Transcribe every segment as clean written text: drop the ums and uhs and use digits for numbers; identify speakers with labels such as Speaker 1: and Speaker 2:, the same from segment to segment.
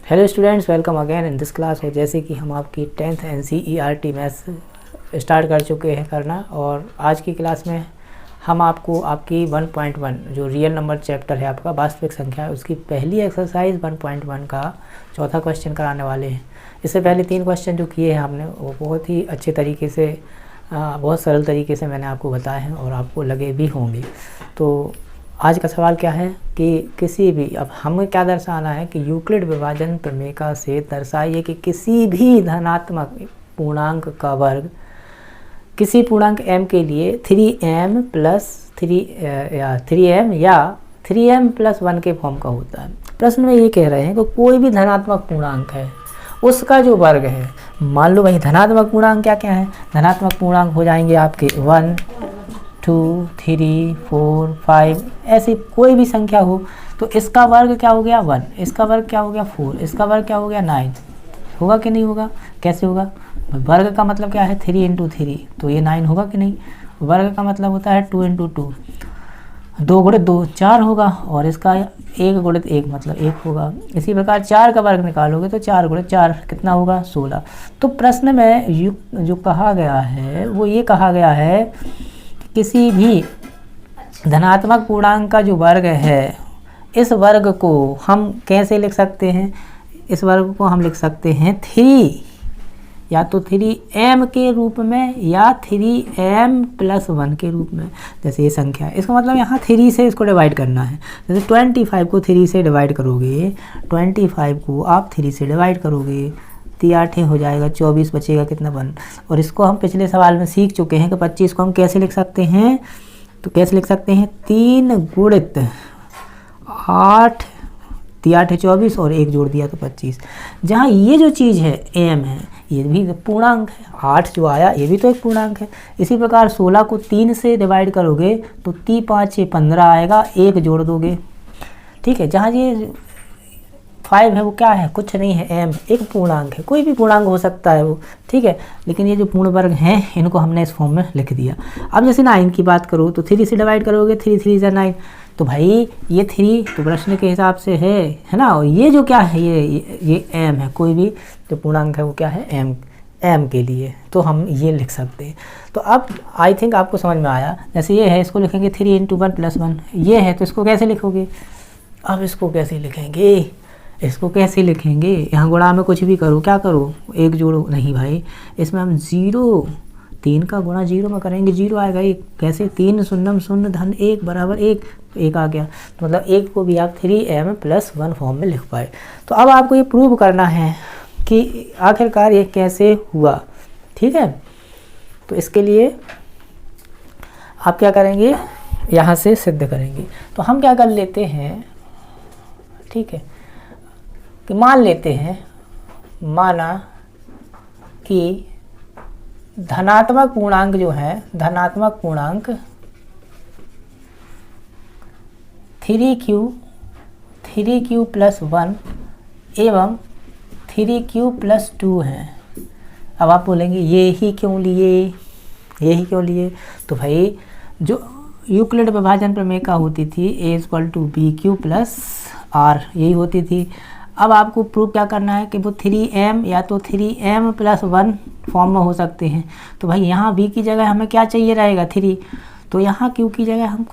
Speaker 1: Hello students, welcome again in this class. और जैसे कि हम आपकी 10th NCERT मैथ्स स्टार्ट कर चुके हैं करना, और आज की क्लास में हम आपको आपकी 1.1 जो रियल नंबर चैप्टर है आपका वास्तविक संख्या है, उसकी पहली एक्सरसाइज 1.1 का चौथा क्वेश्चन कराने वाले हैं। इससे पहले 3 क्वेश्चन जो किए हैं हमने वो बहुत ही अच्छे तरीके से बहुत सरल तरीके से मैंने आपको बताए हैं और आपको लगे भी होंगे। तो आज का सवाल क्या है कि किसी भी, अब हमें क्या दर्शाना है कि यूक्लिड विभाजन प्रमेय से दर्शाइए कि किसी भी धनात्मक पूर्णांक का वर्ग किसी पूर्णांक m के लिए 3m या 3m + 1 के फॉर्म का होता है। प्रश्न में ये कह रहे हैं कि कोई भी धनात्मक पूर्णांक है, उसका जो वर्ग है, मान लो भाई धनात्मक पूर्णांक क्या क्या है, धनात्मक पूर्णांक हो जाएंगे आपके 1, 2, 3, 4, 5, ऐसी कोई भी संख्या हो तो इसका वर्ग क्या हो गया 1, इसका वर्ग क्या हो गया 4, इसका वर्ग क्या हो गया 9। होगा कि नहीं होगा? कैसे होगा? वर्ग का मतलब क्या है 3 × 3, तो ये 9 होगा कि नहीं? वर्ग का मतलब होता है 2 × 2, 2 × 2 4 होगा, और इसका 1 × 1 मतलब 1 होगा। इसी प्रकार 4 का वर्ग निकालोगे तो 4 × 4 कितना होगा 16। तो प्रश्न में जो कहा गया है वो ये कहा गया है किसी भी धनात्मक पूर्णांक का जो वर्ग है, इस वर्ग को हम कैसे लिख सकते हैं? इस वर्ग को हम लिख सकते हैं 3, या तो 3m के रूप में या 3m + 1 के रूप में। जैसे ये संख्या है, इसका मतलब यहाँ 3 से इसको डिवाइड करना है। जैसे 25 को 3 से डिवाइड करोगे, 25 को आप 3 से डिवाइड करोगे, 3 8 हो जाएगा, 24 बचेगा कितना 1। और इसको हम पिछले सवाल में सीख चुके हैं कि 25 को हम कैसे लिख सकते हैं, तो कैसे लिख सकते हैं 3 × 8, 3 8 24 और 1 जोड़ दिया तो 25। जहाँ ये जो चीज़ है m है, ये भी पूर्णांक है, 8 जो आया ये भी तो एक पूर्णांक है। इसी प्रकार 16 को 3 से डिवाइड करोगे तो 3 5 6 15 आएगा, 1 जोड़ दोगे, ठीक है। जहाँ ये 5 है वो क्या है, कुछ नहीं है, m एक पूर्णांक है, कोई भी पूर्णांक हो सकता है वो, ठीक है। लेकिन ये जो पूर्ण वर्ग हैं इनको हमने इस फॉर्म में लिख दिया। अब जैसे 9 की बात करो तो 3 से डिवाइड करोगे, 3 3 = 9, तो भाई ये 3 तो प्रश्न के हिसाब से है ना। और ये जो क्या है ये m है, कोई भी जो पूर्णांक है वो क्या है m के लिए, तो हम ये लिख सकते हैं। तो अब आई थिंक आपको समझ में आया। जैसे ये है, इसको लिखेंगे 3 × 1 + 1, ये है तो इसको कैसे लिखोगे? अब इसको कैसे लिखेंगे, इसको कैसे लिखेंगे? यहाँ गुणा में कुछ भी करो, क्या करो, 1 जोड़ो, नहीं भाई, इसमें हम 0, 3 का गुणा 0 में करेंगे, 0 आएगा 1। कैसे? 3 0 0 धन 1 बराबर 1, तो 1 आ गया। तो मतलब 1 को भी आप 3m + 1 फॉर्म में लिख पाए। तो अब आपको ये प्रूव करना है कि आखिरकार ये कैसे हुआ, ठीक है। तो इसके लिए आप क्या करेंगे, यहाँ से सिद्ध करेंगे। तो हम क्या कर लेते हैं, ठीक है, कि मान लेते हैं, माना कि धनात्मक पूर्णांक जो है, धनात्मक पूर्णांक 3q + 1 एवं 3q + 2 है। अब आप बोलेंगे ये ही क्यों लिए? तो भाई जो यूक्लिड विभाजन प्रमेय का होती थी a = bq + r, यही होती थी। अब आपको प्रूफ क्या करना है कि वो 3m या तो 3m + 1 फॉर्म में हो सकते हैं। तो भाई यहाँ b की जगह हमें क्या चाहिए रहेगा 3, तो यहाँ q की जगह हम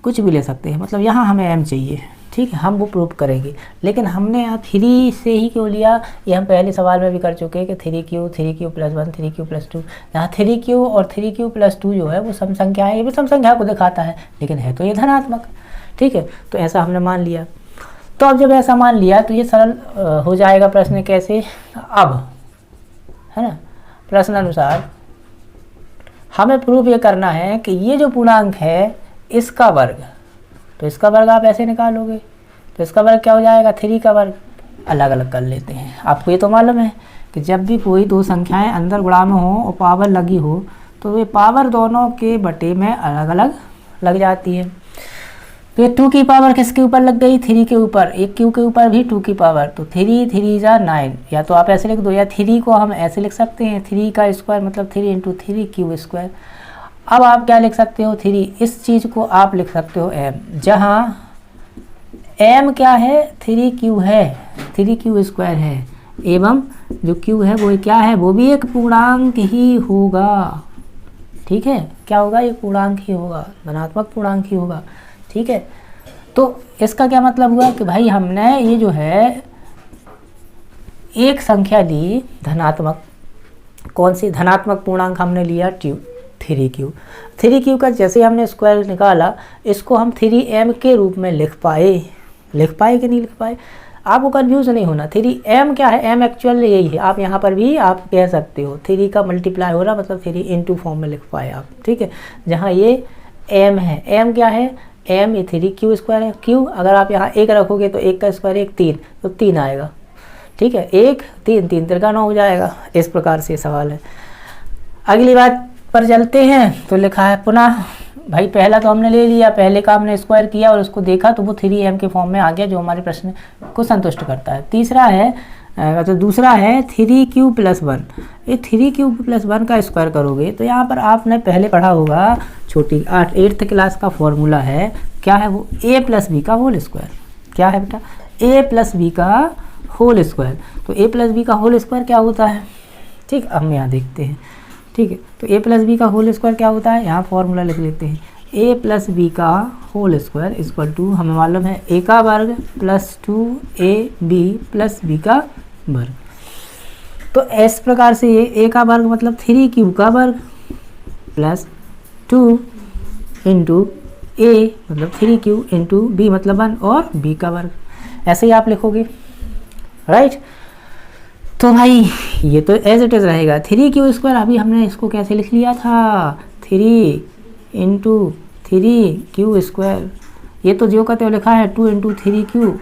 Speaker 1: कुछ भी ले सकते हैं, मतलब यहाँ हमें m चाहिए, ठीक है। हम वो प्रूफ करेंगे। लेकिन हमने यहाँ 3 से ही क्यों लिया, ये हम पहले सवाल में भी कर चुके हैं कि 3q + 1 3q + 2। यहाँ 3q और 3q + 2 जो है वो सम संख्या है, ये भी सम संख्या को दिखाता है, लेकिन है तो ये धनात्मक, ठीक है। तो ऐसा हमने मान लिया। तो अब जब ऐसा मान लिया तो ये सरल हो जाएगा प्रश्न कैसे, अब है ना। प्रश्न अनुसार हमें प्रूफ ये करना है कि ये जो पूर्णांक है इसका वर्ग, तो इसका वर्ग आप ऐसे निकालोगे तो इसका वर्ग क्या हो जाएगा, 3 का वर्ग। अलग अलग कर लेते हैं। आपको ये तो मालूम है कि जब भी कोई दो संख्याएं अंदर गुणा में हो और पावर लगी हो तो ये पावर दोनों के बटे में अलग अलग लग जाती है। तो ये 2 की पावर किसके ऊपर लग गई, 3 के ऊपर, एक क्यू के ऊपर भी 2 की पावर, तो 3 3 = 9। या तो आप ऐसे लिख दो, या 3 को हम ऐसे लिख सकते हैं 3 का स्क्वायर मतलब 3 × 3q²। अब आप क्या लिख सकते हो 3, इस चीज़ को आप लिख सकते हो m, जहाँ m क्या है 3q है, 3q स्क्वायर है, एवं जो q है वो क्या है, वो भी एक पूर्णांक ही होगा। ठीक है, क्या होगा, एक पूर्णांक ही होगा, धनात्मक पूर्णांक ही होगा। ठीक है, तो इसका क्या मतलब हुआ कि भाई हमने ये जो है एक संख्या ली धनात्मक, कौन सी धनात्मक पूर्णांक हमने लिया 3q। 3q का जैसे हमने स्क्वायर निकाला, इसको हम 3m के रूप में लिख पाए कि नहीं लिख पाए। आपको कन्फ्यूज नहीं होना, 3m क्या है, m एक्चुअल यही है, आप यहाँ पर भी आप कह सकते हो 3 का मल्टीप्लाई हो रहा मतलब 3 इंटू फॉर्म में लिख पाए आप। ठीक है, जहाँ ये m है, m क्या है, m ये 3q स्क्वायर है, q अगर आप यहाँ 1 रखोगे तो 1 का स्क्वायर 1 3, तो 3 आएगा। ठीक है, 1 3 3 तिरका 9 हो जाएगा। इस प्रकार से सवाल है। अगली बात पर चलते हैं, तो लिखा है पुनः, भाई पहला तो हमने ले लिया, पहले का हमने स्क्वायर किया और उसको देखा तो वो 3m के फॉर्म में आ गया, जो हमारे प्रश्न को संतुष्ट करता है। तीसरा है तो दूसरा है 3q + 1। ये 3q + 1 का स्क्वायर करोगे तो यहाँ पर आपने पहले पढ़ा होगा, छोटी 8th क्लास का फॉर्मूला है, क्या है वो, a + b का होल स्क्वायर। क्या है बेटा, a + b का होल स्क्वायर। तो a + b का होल स्क्वायर क्या होता है, ठीक, हम यहाँ देखते हैं। ठीक है, तो a + b का होल स्क्वायर क्या होता है, यहाँ फॉर्मूला लिख लेते हैं, a + b का होल स्क्वायर इक्वल टू, हमें मालूम है a का वर्ग प्लस 2ab + b का वर्ग। तो इस प्रकार से ये a का वर्ग मतलब 3q का वर्ग प्लस 2 इंटू a मतलब 3q इंटू b मतलब 1 और b का वर्ग, ऐसे ही आप लिखोगे। राइट, तो भाई ये तो एज इट इज़ रहेगा। 3q स्क्वायर अभी हमने इसको कैसे लिख लिया था, 3 इंटू 3q स्क्वायर, ये तो जो का त्यों लिखा है 2 इंटू 3q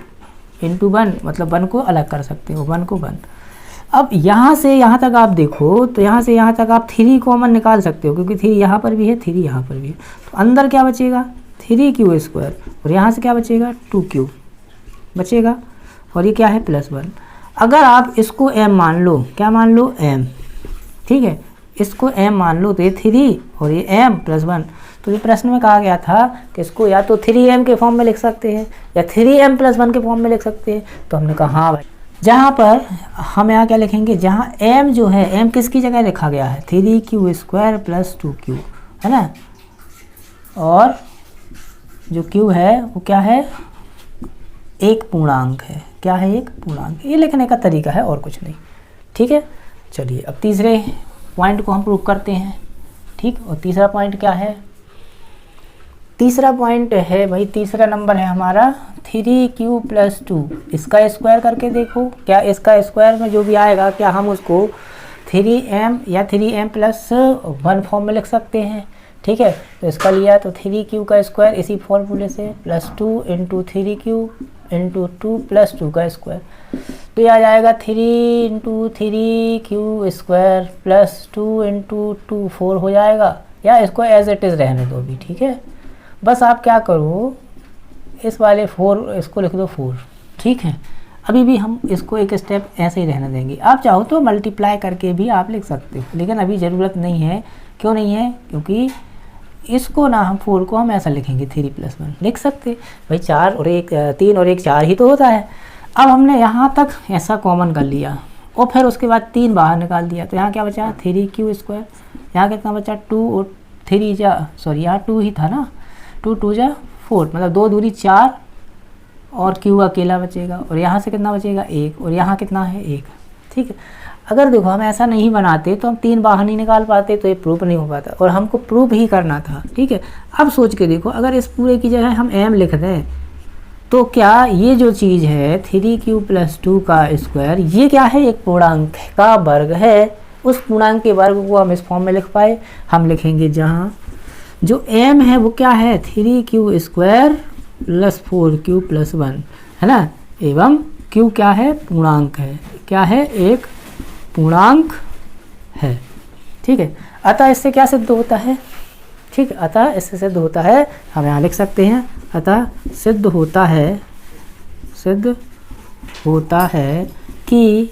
Speaker 1: इंटू 1 मतलब 1 को अलग कर सकते हो, 1 को 1। अब यहाँ से यहाँ तक आप देखो तो यहाँ से यहाँ तक आप 3 कॉमन निकाल सकते हो, क्योंकि 3 यहाँ पर भी है, 3 यहाँ पर भी है, तो अंदर क्या बचेगा 3q स्क्वायर और यहाँ से क्या बचेगा 2q बचेगा, और ये क्या है +1। अगर आप इसको m मान लो, क्या मान लो m, ठीक है, इसको m मान लो तो ये 3 और ये m + 1। तो ये प्रश्न में कहा गया था कि इसको या तो 3m के फॉर्म में लिख सकते हैं या 3m + 1 के फॉर्म में लिख सकते हैं। तो हमने कहा हाँ भाई, जहाँ पर हम यहाँ क्या लिखेंगे, जहाँ m जो है, m किसकी जगह लिखा गया है 3q स्क्वायर + 2q, है ना, और जो q है वो क्या है, एक पूर्णांक है। क्या है, एक पूर्णांक। ये लिखने का तरीका है और कुछ नहीं। ठीक है, चलिए अब तीसरे पॉइंट को हम प्रूव करते हैं। ठीक, और तीसरा पॉइंट क्या है, तीसरा पॉइंट है भाई, तीसरा नंबर है हमारा 3q + 2। इसका स्क्वायर करके देखो, क्या इसका स्क्वायर में जो भी आएगा क्या हम उसको 3m या 3m + 1 फॉर्म में लिख सकते हैं। ठीक है, तो इसका लिया तो 3q का स्क्वायर इसी फॉर्मूले से +2 इंटू 3q इंटू 2 + 2 का स्क्वायर, तो ये आ जाएगा 3 इंटू 3q स्क्वायर + 2 इंटू 2 4 हो जाएगा, या इसको एज इट इज़ रहने दो भी। ठीक है, बस आप क्या करो, इस वाले 4 इसको लिख दो 4। ठीक है, अभी भी हम इसको एक स्टेप ऐसे ही रहने देंगे। आप चाहो तो मल्टीप्लाई करके भी आप लिख सकते हो, लेकिन अभी ज़रूरत नहीं है। क्यों नहीं है, क्योंकि इसको ना हम 4 को हम ऐसा लिखेंगे 3 + 1 लिख सकते भाई, 4 और 1 3 और 1 4 ही तो होता है। अब हमने यहाँ तक ऐसा कॉमन कर लिया और फिर उसके बाद 3 बाहर निकाल दिया, तो यहाँ क्या बचा 3q स्क्वायर, यहाँ कितना बचा 2 और 3 जा, सॉरी यहाँ 2 ही था ना, 2 2 जा 4 मतलब 2 दूरी 4 और q अकेला बचेगा, और यहाँ से कितना बचेगा 1 और यहाँ कितना है 1। ठीक है, अगर देखो हम ऐसा नहीं बनाते तो हम 3 बाहर नहीं निकाल पाते, तो ये प्रूफ नहीं हो पाता, और हमको प्रूफ ही करना था। ठीक है, अब सोच के देखो, अगर इस पूरे की जगह हम m लिख दें तो क्या ये जो चीज़ है 3q + 2 का स्क्वायर, ये क्या है, एक पूर्णांक का वर्ग है। उस पूर्णांक के वर्ग को हम इस फॉर्म में लिख पाए, हम लिखेंगे जहाँ जो m है वो क्या है 3q स्क्वायर + 4q + 1, है ना, एवं q क्या है, पूर्णांक है। क्या है, एक पूर्णांक है। ठीक है, अतः इससे क्या सिद्ध होता है, ठीक है, अतः इससे सिद्ध होता है, हम यहाँ लिख सकते हैं, अतः सिद्ध होता है कि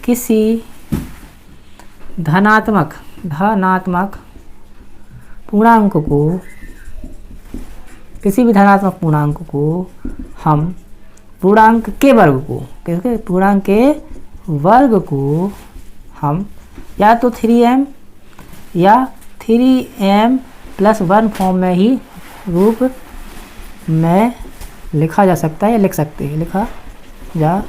Speaker 1: किसी धनात्मक पूर्णांक को, किसी भी धनात्मक पूर्णांक को हम पूर्णांक के वर्ग को, किसके पूर्णांक के वर्ग को हम या तो 3m या 3m + 1 फॉर्म में ही रूप में लिखा जा सकता है या लिख सकते हैं, लिखा जा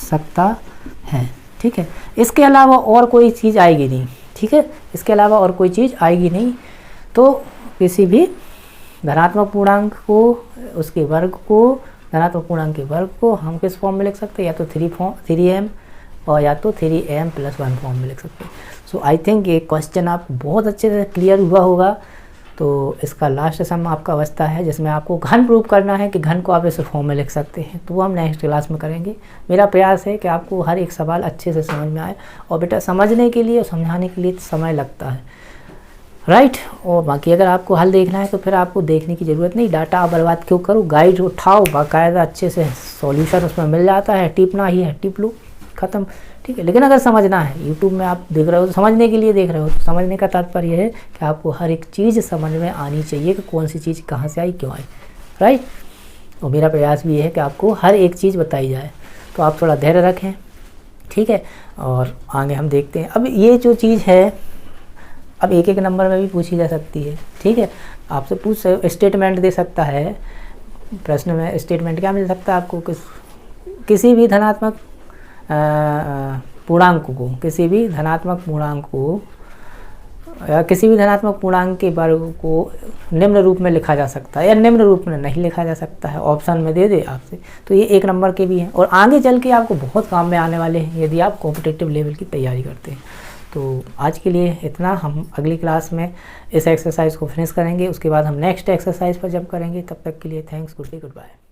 Speaker 1: सकता है। ठीक है, इसके अलावा और कोई चीज़ आएगी नहीं। ठीक है, इसके अलावा और कोई चीज़ आएगी नहीं। तो किसी भी धनात्मक पूर्णांक को, उसके वर्ग को, धनात्मक पूर्णांक के वर्ग को हम किस फॉर्म में लिख सकते हैं, या तो 3m और या तो 3m + 1 फॉर्म में लिख सकते हैं। सो आई थिंक ये क्वेश्चन आपको बहुत अच्छे से क्लियर हुआ होगा। तो इसका लास्ट सम आपका बचता है जिसमें आपको घन प्रूव करना है कि घन को आप इस फॉर्म में लिख सकते हैं। तो वो हम नेक्स्ट क्लास में करेंगे। मेरा प्रयास है कि आपको हर एक सवाल अच्छे से समझ में आए, और बेटा समझने के लिए और समझाने के लिए समय लगता है, राइट। और बाकी अगर आपको हल देखना है तो फिर आपको देखने की ज़रूरत नहीं, डाटा आप बर्बाद क्यों करो, गाइड उठाओ, बाकायदा अच्छे से सॉल्यूशन उसमें मिल जाता है, टिपना ही है, टिप लो, ख़त्म। ठीक है, लेकिन अगर समझना है, यूट्यूब में आप देख रहे हो तो समझने के लिए देख रहे हो, तो समझने का तात्पर्य है कि आपको हर एक चीज़ समझ में आनी चाहिए कि कौन सी चीज़ कहाँ से आई, क्यों आई, राइट। और मेरा प्रयास भी है कि आपको हर एक चीज़ बताई जाए। तो आप थोड़ा धैर्य रखें, ठीक है। और आगे हम देखते हैं। अब ये जो चीज़ है, अब एक एक नंबर में भी पूछी जा सकती है। ठीक है, आपसे पूछ स्टेटमेंट दे सकता है, प्रश्न में स्टेटमेंट क्या मिल सकता है आपको, किसी भी धनात्मक पूर्णांक को, किसी भी धनात्मक पूर्णांक को या किसी भी धनात्मक पूर्णांक के वर्ग को निम्न रूप में लिखा जा सकता है, या निम्न रूप में नहीं लिखा जा सकता है, ऑप्शन में दे दे आपसे। तो ये एक नंबर के भी हैं और आगे चल के आपको बहुत काम में आने वाले हैं यदि आप कॉम्पिटिटिव लेवल की तैयारी करते हैं। तो आज के लिए इतना। हम अगली क्लास में इस एक्सरसाइज को फिनिश करेंगे, उसके बाद हम नेक्स्ट एक्सरसाइज पर जंप करेंगे। तब तक के लिए थैंक्स, गुड बाय।